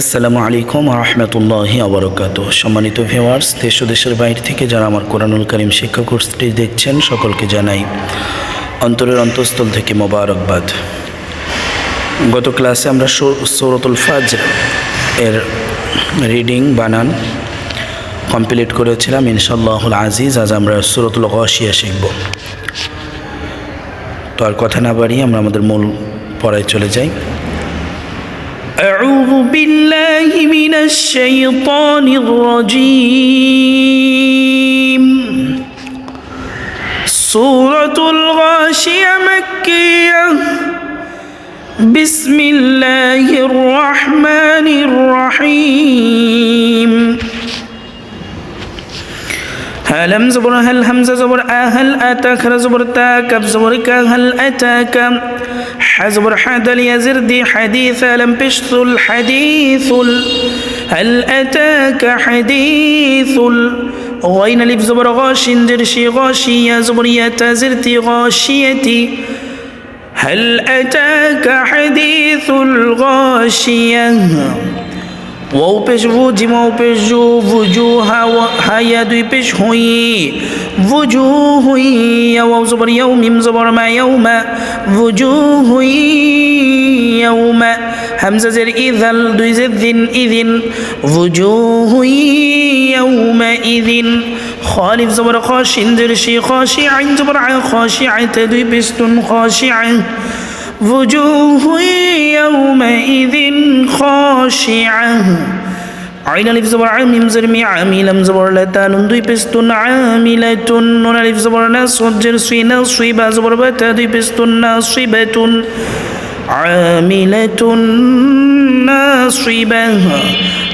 আসসালামু আলাইকুম রহমতুল্লাহি আবরকাতুহ। সম্মানিত ভিউয়ার্স, দেশ ও দেশের বাইরে থেকে যারা আমার কোরআনুল কারীম শিক্ষা কোর্সটি দেখছেন সকলকে জানাই অন্তরের অন্তঃস্থল থেকে মোবারকবাদ। গত ক্লাসে আমরা সূরাতুল ফাজর এর রিডিং বানান কমপ্লিট করেছিলাম ইনশাআল্লাহুল আজিজ। আজ আমরা সূরাতুল গাশিয়া শিখব। তো আর কথা না বাড়িয়ে আমরা আমাদের মূল পড়ায় চলে যাই। أعوذ بالله من الشيطان الرجيم. سورة الغاشية مكية. بسم الله الرحمن الرحيم. هلم زبر هل همزة زبر هل أتاك زبر تاك زبر هل أتاك حزبر حدل يزردي حديث لم بشث الحديث هل أتاك حديث غين لف زبر غاش درشي غاشية زبر يتزرتي غاشيتي هل أتاك حديث الغاشية واو پیش وجی مو پیش جو وجوها هيا دوی پیش ہوئی وجوه واو زبر يوم زبر ما يوم وجوه يوم همزة زر إذا دوی زذن إذن وجوه يومئذ خالف زبر خاشن درشي خاشع زبر خاشعة دوی بستن خاشعة وجوه يومئذ خاشعة عين ألف زبر عام زرمي عاملا زبر لتان دوي بستن عاملة نون ألف زبر ناصب جرسي ناصبة زبر بتا دوي بستن ناصبة عاملة ناصبة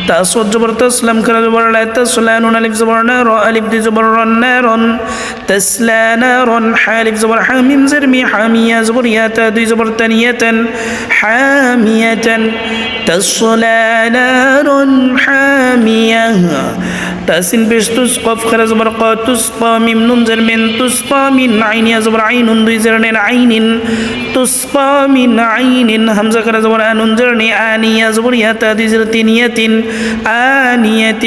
تاسود زبر تسلم كلا زبر لا تسلا نون ألف زبر نار ألف دي زبر نار تسلا نار حالف زبر حاميم زرمي حامية زبر ياتا دي زبر تانية حامية تصلى نار حامية تاسين بيش تسقف خلا زبر قا تسقى ميم ننزر من تسقى من عين يا زبر عين دي زرن عين تسقى من عين همزة خلا زبر ننزرني آني يا زبر ياتا دي زرتينية آنية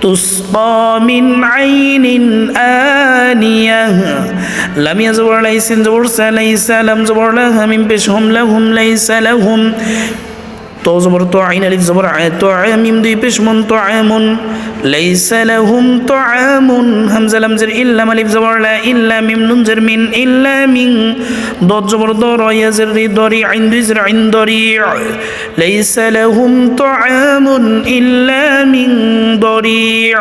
تسقى من عين آنية لم يزبر ليس زبر ليس لم زبر لها من بشهم لهم ليس لهم تو زبر تو عين ألف زبر طعام دي بشم طعام ليس لهم طعام همزة لم زر إلا ملف زبر لا إلا ميم ننزر من إلا من ضد زبر ضر يزر ضري عند زر عند ضريع ليس لهم طعام إلا من ضريع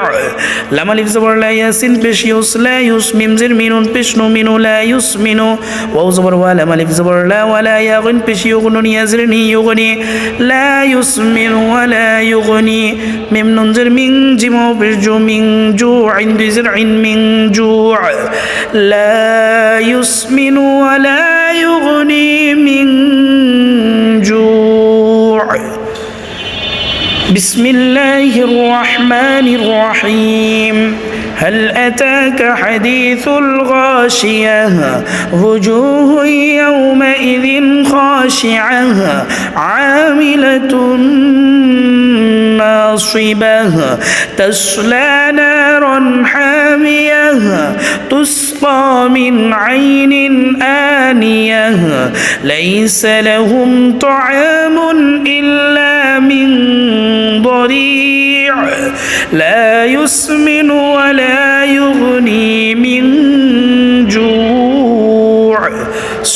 لم ألف زبر لا يسن بش يس لا يسمم زر من بشن من لا يسمن واو زبر ولا ملف زبر لا ولا يغن بش يغن يزرني يغني لا يسمن ولا يغني ميم ننزر من جمو برجو من جوع عند زرع من جوع لا يسمن ولا يغني من جوع. بسم الله الرحمن الرحيم. هل أتاك حديث الغاشية وجوه يومئذ خاشعة عاملة ناصبة تصلى نارا حامية تسقى من عين آنية ليس لهم طعام إلا من ضريع لا يسمن ولا يغني من جوع.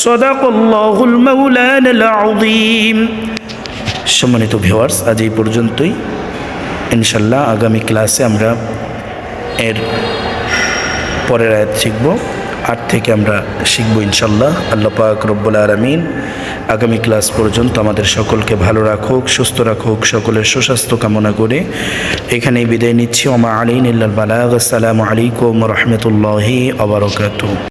صدق الله المولانا العظيم. সম্মানিত ভিউয়ার্স, আজ এই পর্যন্তই। ইনশাল্লাহ আগামী ক্লাসে আমরা এর পরের আয়াত শিখব। 8 থেকে আমরা শিখব ইনশাল্লাহ। আল্লাহ পাক রব্বুল আলামিন আগামী ক্লাস পর্যন্ত আমাদের সকলকে ভালো রাখুক, সুস্থ রাখুক, সকলের সুস্বাস্থ্য কামনা করে এখানেই বিদায় নিচ্ছি। ওমা আলাইনা ইল্লাল বালাগ। আসসালামু আলাইকুম ওয়া রাহমাতুল্লাহি ওয়া বারাকাতুহু।